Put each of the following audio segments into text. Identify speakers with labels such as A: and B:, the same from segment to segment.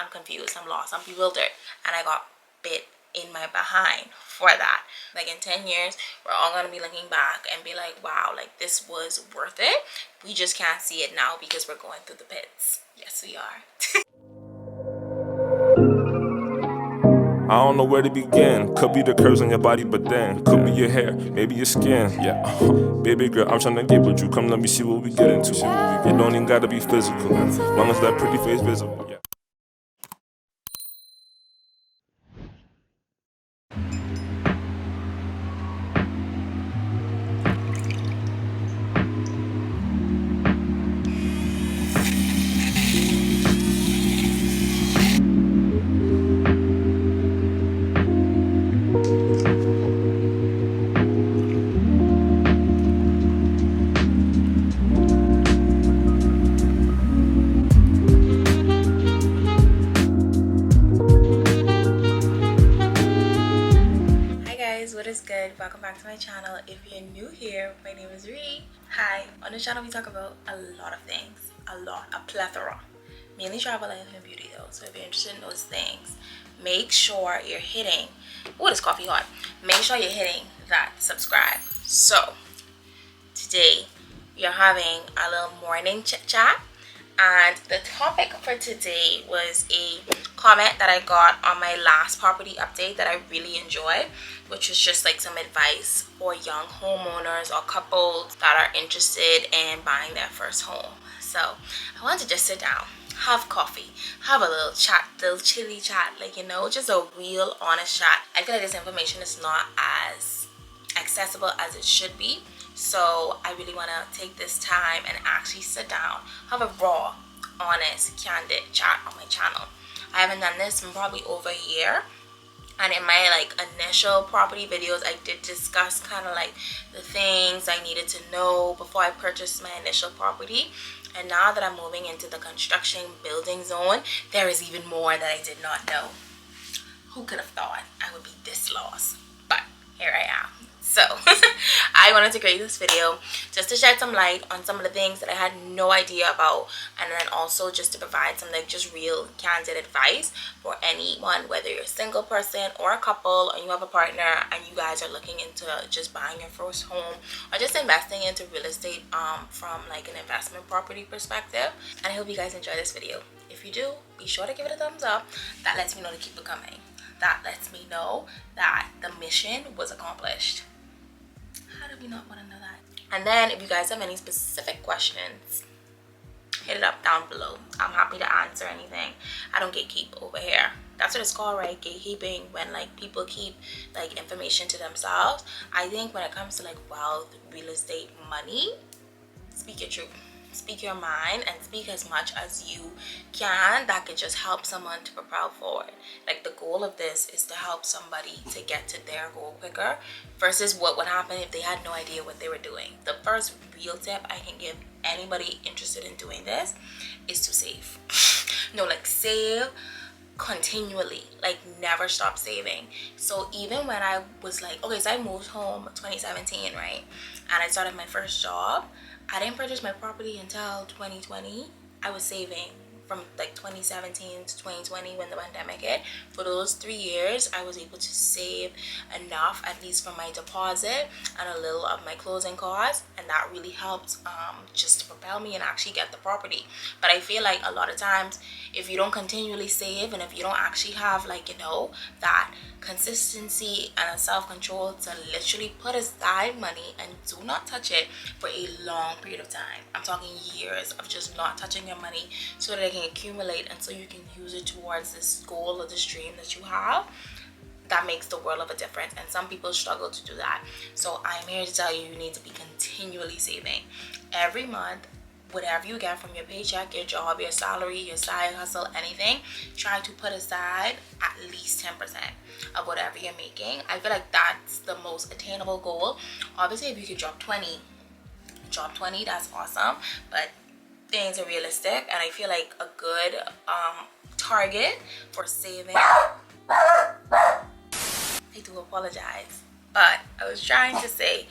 A: I'm confused, I'm lost, I'm bewildered, and I got bit in my behind for that. Like in 10 years, we're all gonna be looking back and be like, wow, like this was worth it. We just can't see it now because we're going through the pits. Yes, we are.
B: I don't know where to begin. Could be the curves on your body, but then could be your hair, maybe your skin. Yeah, baby girl, I'm tryna get with you. Come, let me see what we get into. It don't even gotta be physical, long as that pretty face visible. Yeah.
A: Hi guys, what is good? Welcome back to my channel. If you're new here, my name is Ree. Hi, on this channel we talk about a lot of things, a plethora, mainly travel, life, and beauty though. So if you're interested in those things, make sure you're hitting, oh, this coffee hot, make sure you're hitting that subscribe. So today we are having a little morning chit chat, and the topic for today was a comment that I got on my last property update that I really enjoyed, which was just like some advice for young homeowners or couples that are interested in buying their first home. So I wanted to just sit down, have coffee, have a little chat, little chilly chat, like, you know, just a real honest chat. I feel like this information is not as accessible as it should be, so I really want to take this time and actually sit down, have a raw, honest, candid chat on my channel. I haven't done this in probably over a year, and in my like initial property videos I did discuss kind of like the things I needed to know before I purchased my initial property. And now that I'm moving into the construction building zone, there is even more that I did not know. Who could have thought I would be this lost? But here I am. So I wanted to create this video just to shed some light on some of the things that I had no idea about, and then also just to provide some like just real candid advice for anyone, whether you're a single person or a couple, or you have a partner and you guys are looking into just buying your first home or just investing into real estate from like an investment property perspective. And I hope you guys enjoy this video. If you do, be sure to give it a thumbs up. That lets me know to keep it coming. That lets me know that the mission was accomplished. How do we not want to know that? And then if you guys have any specific questions, hit it up down below. I'm happy to answer anything. I don't gatekeep over here. That's what it's called, right? Gatekeeping, when like people keep like information to themselves. I think when it comes to like wealth, real estate, money, speak your truth. Speak your mind and speak as much as you can that could just help someone to propel forward. Like the goal of this is to help somebody to get to their goal quicker versus what would happen if they had no idea what they were doing. The first real tip I can give anybody interested in doing this is to save. No, like save continually, like never stop saving. So even when I was like, okay, so I moved home 2017, right? And I started my first job. I didn't purchase my property until 2020. I was saving from like 2017 to 2020 when the pandemic hit. For those 3 years, I was able to save enough, at least for my deposit and a little of my closing costs, and that really helped just to propel me and actually get the property. But I feel like a lot of times, if you don't continually save and if you don't actually have like, you know, that consistency and a self-control to literally put aside money and do not touch it for a long period of time, I'm talking years of just not touching your money so that it can accumulate and so you can use it towards this goal or this dream that you have, that makes the world of a difference. And some people struggle to do that. So I'm here to tell you, you need to be continually saving every month. Whatever you get from your paycheck, your job, your salary, your side hustle, anything, try to put aside at least 10% of whatever you're making. I feel like that's the most attainable goal. Obviously, if you could drop 20, that's awesome, but things are realistic. And I feel like a good target for saving, I do apologize, but I was trying to say,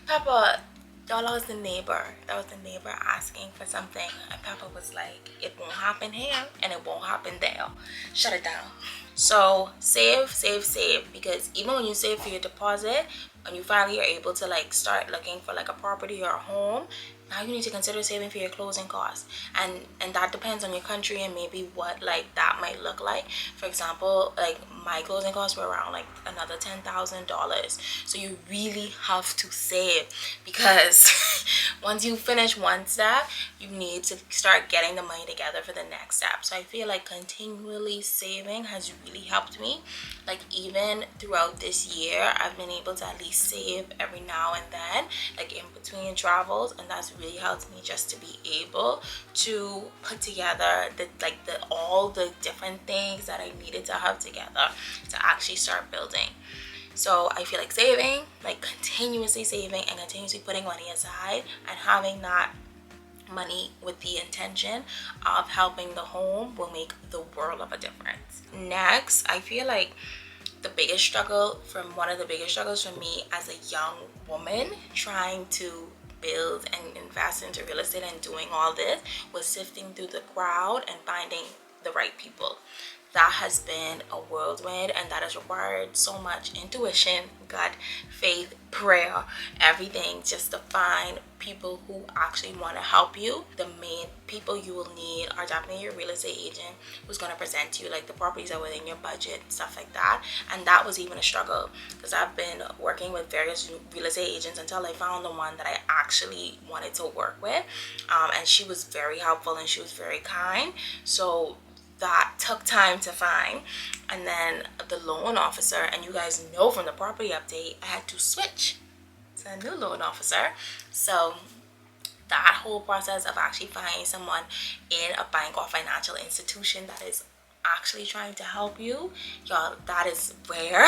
A: Peppa, Y'all, that was the neighbor. That was the neighbor asking for something. And Papa was like, it won't happen here and it won't happen there. Shut it down. So save, save, save. Because even when you save for your deposit, when you finally are able to like start looking for like a property or a home, now you need to consider saving for your closing costs. And that depends on your country and maybe what like that might look like. For example, like my closing costs were around like another $10,000. So you really have to save, because once you finish one step, you need to start getting the money together for the next step. So I feel like continually saving has really helped me. Like even throughout this year, I've been able to at least save every now and then, like in between travels, and that's really helped me just to be able to put together all the different things that I needed to have together to actually start building. So I feel like saving, like continuously saving and continuously putting money aside and having that money with the intention of helping the home will make the world of a difference. Next, I feel like one of the biggest struggles for me as a young woman trying to build and invest into real estate and doing all this was sifting through the crowd and finding the right people. That has been a whirlwind, and that has required so much intuition, gut, faith, prayer, everything, just to find people who actually want to help you. The main people you will need are definitely your real estate agent, who's going to present you like the properties that are within your budget, stuff like that. And that was even a struggle, because I've been working with various real estate agents until I found the one that I actually wanted to work with. And she was very helpful and she was very kind. So that took time to find. And then the loan officer, and you guys know from the property update, I had to switch to a new loan officer. So that whole process of actually finding someone in a bank or financial institution that is actually trying to help you, y'all, that is rare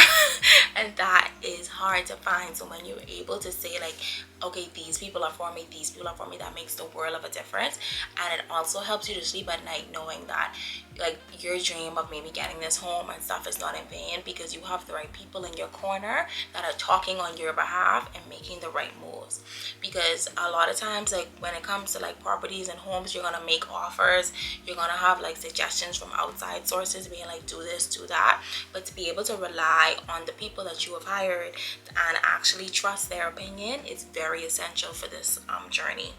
A: and that is hard to find. So when you're able to say like, okay, these people are for me, these people are for me, that makes the world of a difference. And it also helps you to sleep at night knowing that like your dream of maybe getting this home and stuff is not in vain, because you have the right people in your corner that are talking on your behalf and making the right moves. Because a lot of times, like when it comes to like properties and homes, you're gonna make offers, you're gonna have like suggestions from outside sources being like, do this, do that. But to be able to rely on the people that you have hired and actually trust their opinion is very essential for this journey.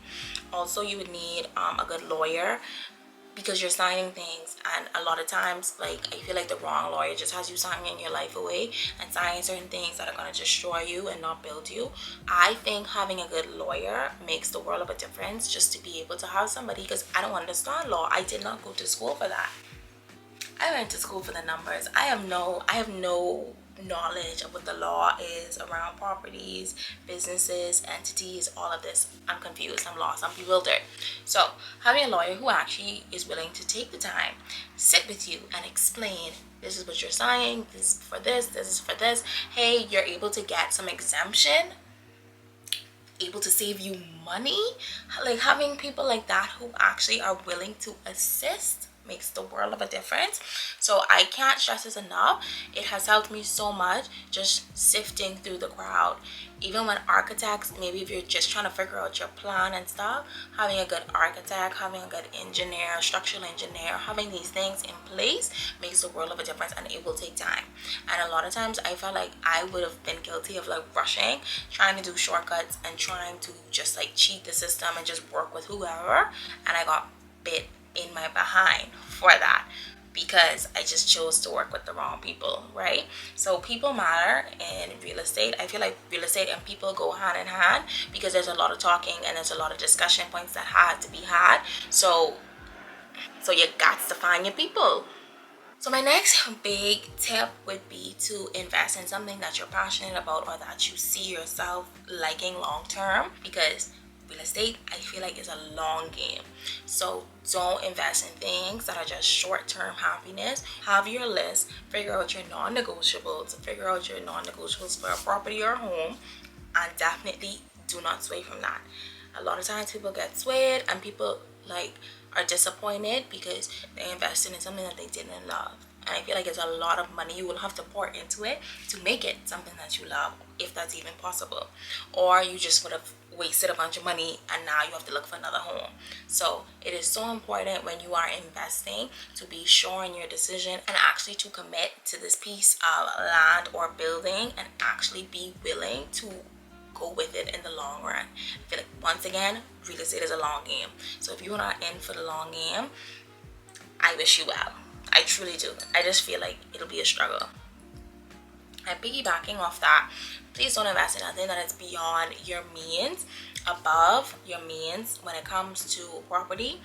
A: Also, you would need a good lawyer, because you're signing things, and a lot of times like I feel like the wrong lawyer just has you signing your life away and signing certain things that are going to destroy you and not build you. I think having a good lawyer makes the world of a difference, just to be able to have somebody, because I don't understand law. I did not go to school for that. I went to school for the numbers. I have no knowledge of what the law is around properties, businesses, entities, all of this. I'm confused, I'm lost, I'm bewildered. So having a lawyer who actually is willing to take the time, sit with you and explain, this is what you're signing, this is for this is for this. Hey, you're able to get some exemption, able to save you money. Like having people like that who actually are willing to assist makes the world of a difference. So I can't stress this enough. It has helped me so much just sifting through the crowd. Even when architects, maybe if you're just trying to figure out your plan and stuff, having a good architect, having a good engineer, structural engineer, having these things in place makes the world of a difference, and it will take time. And a lot of times I felt like I would have been guilty of like rushing, trying to do shortcuts and trying to just like cheat the system and just work with whoever, and I got bit in my behind for that, because I just chose to work with the wrong people, right? So people matter in real estate. I feel like real estate and people go hand in hand, because there's a lot of talking and there's a lot of discussion points that had to be had. So you got to find your people. So my next big tip would be to invest in something that you're passionate about or that you see yourself liking long term, because real estate, I feel like, is a long game. So don't invest in things that are just short-term happiness. Have your list, figure out your non-negotiables, for a property or a home, and definitely do not sway from that. A lot of times people get swayed and people like are disappointed because they invested in something that they didn't love. And I feel like it's a lot of money you will have to pour into it to make it something that you love, if that's even possible. Or you just would have wasted a bunch of money and now you have to look for another home. So it is so important when you are investing to be sure in your decision and actually to commit to this piece of land or building and actually be willing to go with it in the long run. I feel like, once again, real estate is a long game. So if you're not in for the long game, I wish you well. I truly do. I just feel like it'll be a struggle. And piggybacking off that, please don't invest in nothing that is beyond your means, above your means when it comes to property.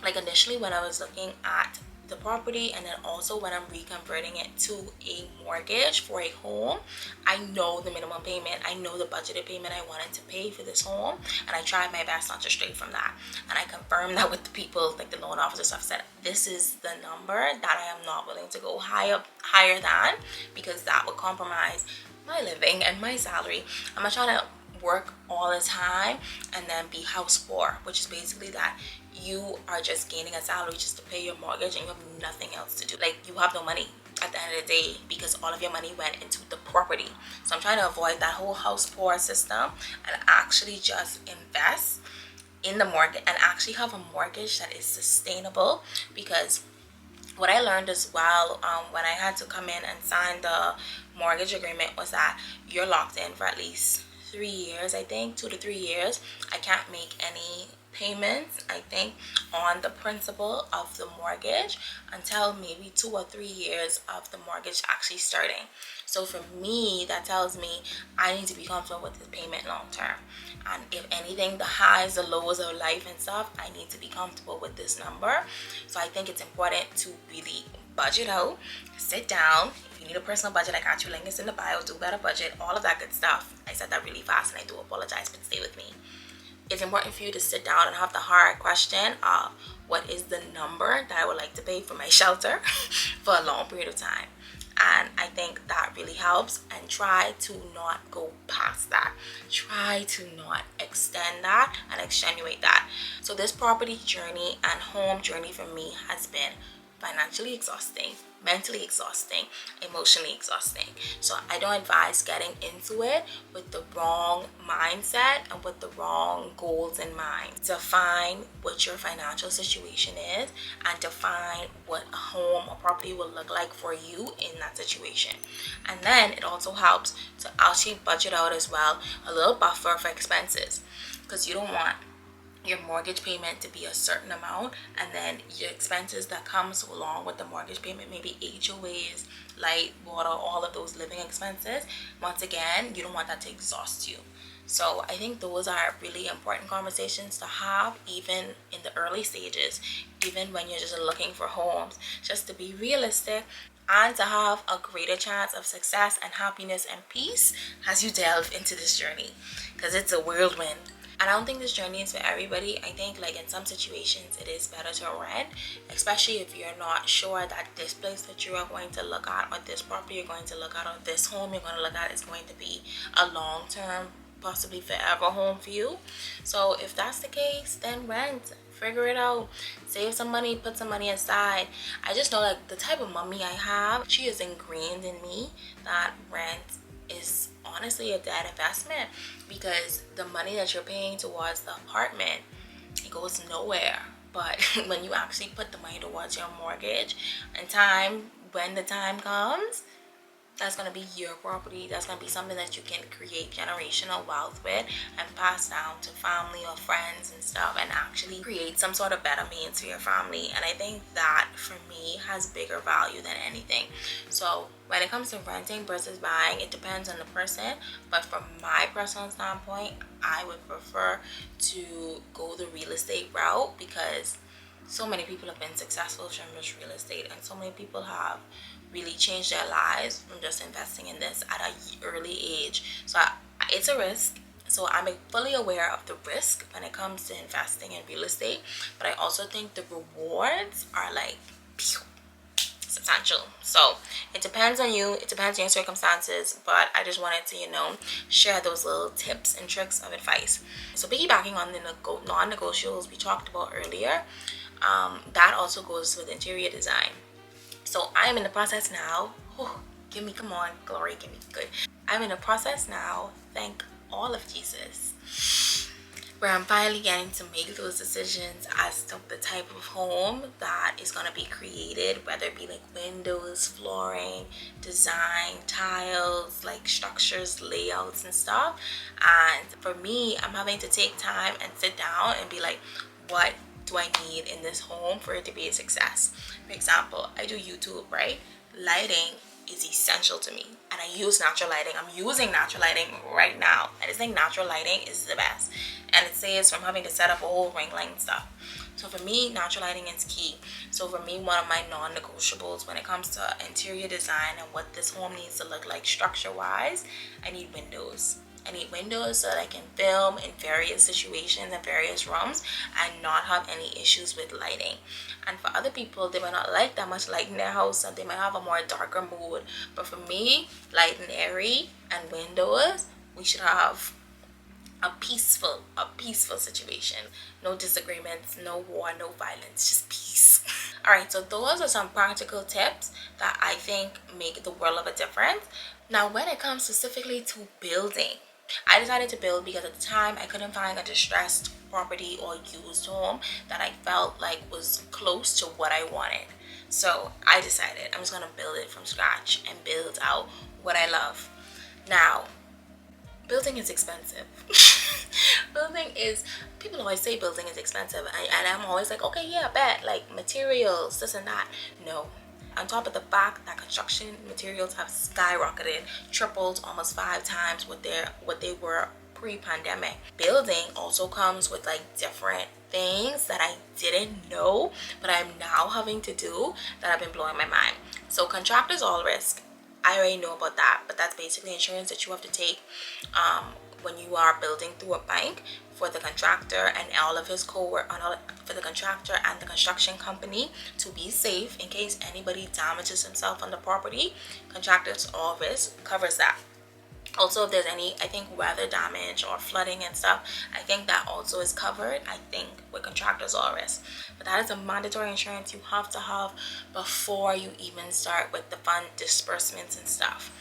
A: Like initially when I was looking at the property, and then also when I'm reconverting it to a mortgage for a home, I know the minimum payment, I know the budgeted payment I wanted to pay for this home, and I tried my best not to stray from that. And I confirmed that with the people, like the loan officers. I've said this is the number that I am not willing to go higher than, because that would compromise my living and my salary. I'm not trying to work all the time and then be house poor, which is basically that you are just gaining a salary just to pay your mortgage and you have nothing else to do. Like, you have no money at the end of the day because all of your money went into the property. So I'm trying to avoid that whole house poor system and actually just invest in the mortgage and actually have a mortgage that is sustainable. Because what I learned as well when I had to come in and sign the mortgage agreement was that you're locked in for at least 3 years, I think 2 to 3 years. I can't make any payments, I think, on the principal of the mortgage until maybe 2 or 3 years of the mortgage actually starting. So for me, that tells me I need to be comfortable with the payment long term. And if anything, the highs, the lows of life and stuff, I need to be comfortable with this number. So I think it's important to really budget out, sit down. If you need a personal budget, I got you links in the bio. Do better budget, all of that good stuff. I said that really fast and I do apologize, but stay with me. It's important for you to sit down and have the hard question of what is the number that I would like to pay for my shelter for a long period of time. And I think that really helps, and try to not go past that. Try to not extend that and extenuate that. So this property journey and home journey for me has been financially exhausting, mentally exhausting, emotionally exhausting. So I don't advise getting into it with the wrong mindset and with the wrong goals in mind. Define what your financial situation is and define what a home or property will look like for you in that situation. And then it also helps to actually budget out as well a little buffer for expenses, because you don't want your mortgage payment to be a certain amount and then your expenses that comes along with the mortgage payment, maybe HOAs, light, water, all of those living expenses. Once again, you don't want that to exhaust you. So I think those are really important conversations to have, even in the early stages, even when you're just looking for homes, just to be realistic and to have a greater chance of success and happiness and peace as you delve into this journey, because it's a whirlwind. And I don't think this journey is for everybody. I think, like, in some situations it is better to rent, especially if you're not sure that this place that you are going to look at, or this property you're going to look at, or this home you're going to look at is going to be a long-term, possibly forever home for you. So if that's the case, then rent. Figure it out. Save some money, put some money aside. I just know, like, the type of mommy I have, she is ingrained in me that rent is honestly a dead investment, because the money that you're paying towards the apartment, it goes nowhere. But when you actually put the money towards your mortgage and time, when the time comes, that's going to be your property. That's going to be something that you can create generational wealth with and pass down to family or friends and stuff, and actually create some sort of better means for your family. And I think that for me has bigger value than anything. So when it comes to renting versus buying, it depends on the person. But from my personal standpoint, I would prefer to go the real estate route, because so many people have been successful from just real estate, and so many people have really changed their lives from just investing in this at an early age. So it's a risk. So I'm fully aware of the risk when it comes to investing in real estate, but I also think the rewards are like substantial. So it depends on you, it depends on your circumstances, but I just wanted to, share those little tips and tricks of advice. So piggybacking on the non-negotiables we talked about earlier, that also goes with interior design. So I am in the process now. Come on, glory, give me good. I'm in the process now, thank all of Jesus, where I'm finally getting to make those decisions as to the type of home that is going to be created, whether it be like windows, flooring, design, tiles, like structures, layouts and stuff. And for me, I'm having to take time and sit down and be like, what do I need in this home for it to be a success? For example, I do YouTube, right? Lighting is essential to me, and I use natural lighting. I'm using natural lighting right now. I just think natural lighting is the best, and it saves from having to set up a whole ring light and stuff. So for me, natural lighting is key. So for me, one of my non-negotiables when it comes to interior design and what this home needs to look like structure wise, I need windows. I need windows so that I can film in various situations and various rooms and not have any issues with lighting. And for other people, they might not like that much light in their house and they might have a more darker mood. But for me, light and airy and windows, we should have a peaceful situation. No disagreements, no war, no violence, just peace. All right, so those are some practical tips that I think make the world of a difference. Now, when it comes specifically to building, I decided to build because at the time I couldn't find a distressed property or used home that I felt like was close to what I wanted. So I decided I'm just gonna build it from scratch and build out what I love. Now, building is expensive. People always say building is expensive, and I'm always like, okay, yeah, bet, like materials, this and that. No. On top of the fact that construction materials have skyrocketed, tripled almost 5 times what they were pre-pandemic. Building also comes with like different things that I didn't know, but I'm now having to do that have been blowing my mind. So contractors all risk. I already know about that, but that's basically insurance that you have to take when you are building through a bank for the contractor and all of his for the contractor and the construction company to be safe in case anybody damages himself on the property. Contractors all risk covers that. Also, if there's any, I think, weather damage or flooding and stuff, I think that also is covered, I think, with contractors all risk. But that is a mandatory insurance you have to have before you even start with the fund disbursements and stuff.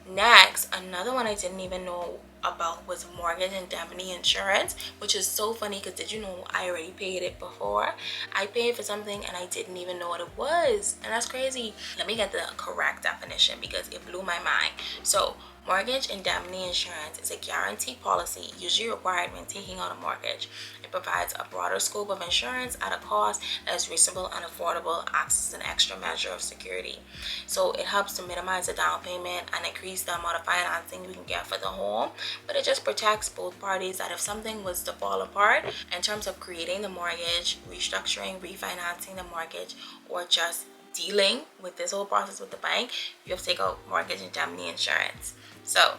A: Next, another one I didn't even know about was mortgage indemnity insurance, which is so funny because did you know I already paid it before? I paid for something and I didn't even know what it was, and that's crazy. Let me get the correct definition because it blew my mind. So mortgage indemnity insurance is a guaranteed policy usually required when taking out a mortgage. It provides a broader scope of insurance at a cost that is reasonable and affordable, acts as an extra measure of security. So it helps to minimize the down payment and increase the amount of financing we can get for the home, but it just protects both parties that if something was to fall apart in terms of creating the mortgage, restructuring, refinancing the mortgage, or just dealing with this whole process with the bank, you have to take out mortgage indemnity insurance. So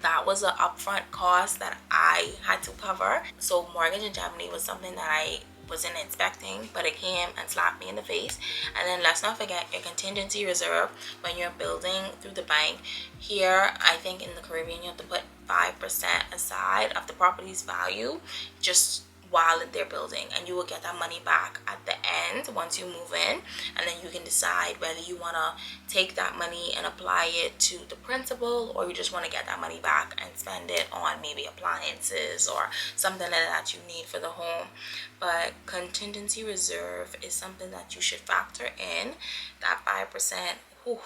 A: that was an upfront cost that I had to cover. So mortgage indemnity was something that I wasn't expecting, but it came and slapped me in the face. And then let's not forget your contingency reserve when you're building through the bank. Here, I think in the Caribbean, you have to put 5% aside of the property's value just while they're building, and you will get that money back at the end once you move in, and then you can decide whether you want to take that money and apply it to the principal, or you just want to get that money back and spend it on maybe appliances or something like that you need for the home. But contingency reserve is something that you should factor in, that 5%. Whew.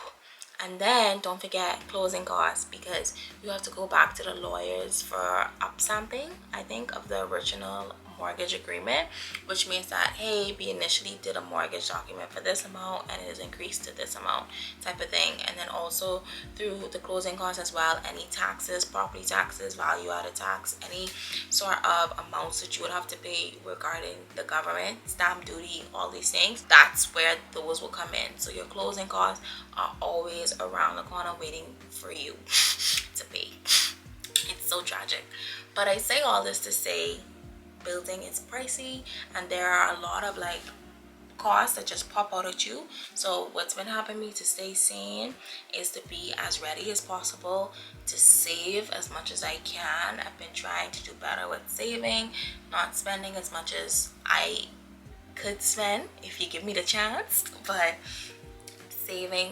A: And then don't forget closing costs, because you have to go back to the lawyers for upstamping, I think, of the original mortgage agreement, which means that, hey, we initially did a mortgage document for this amount and it is increased to this amount type of thing. And then also through the closing costs as well, any taxes, property taxes, value added tax, any sort of amounts that you would have to pay regarding the government, stamp duty, all these things, that's where those will come in. So your closing costs are always around the corner waiting for you to pay. It's so tragic. But I say all this to say building is pricey, and there are a lot of like costs that just pop out at you. So what's been helping me to stay sane is to be as ready as possible, to save as much as I can. I've been trying to do better with saving, not spending as much as I could spend if you give me the chance, but saving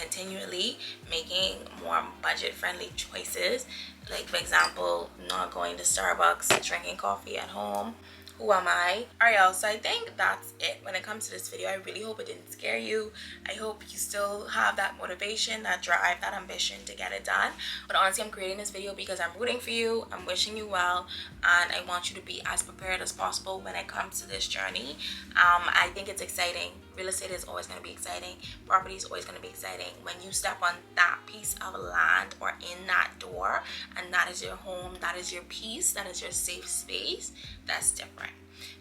A: continually making more budget-friendly choices. Like, for example, not going to Starbucks, drinking coffee at home. Who am I? Alright, y'all, so I think that's it when it comes to this video. I really hope it didn't scare you. I hope you still have that motivation, that drive, that ambition to get it done. But honestly, I'm creating this video because I'm rooting for you, I'm wishing you well, and I want you to be as prepared as possible when it comes to this journey. I think it's exciting. Real estate is always going to be exciting. Property is always going to be exciting. When you step on that piece of land or in that door, and that is your home, that is your peace, that is your safe space, that's different.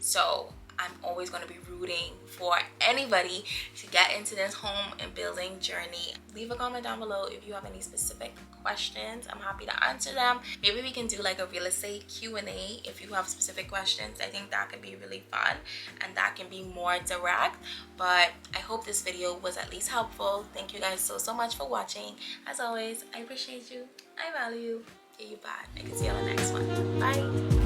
A: So I'm always going to be rooting for anybody to get into this home and building journey. Leave a comment down below if you have any specific questions. I'm happy to answer them. Maybe we can do like a real estate Q&A if you have specific questions. I think that could be really fun and that can be more direct. But I hope this video was at least helpful. Thank you guys so much for watching. As always, I appreciate you. I value you. Okay, you bad. I can see you on the next one. Bye.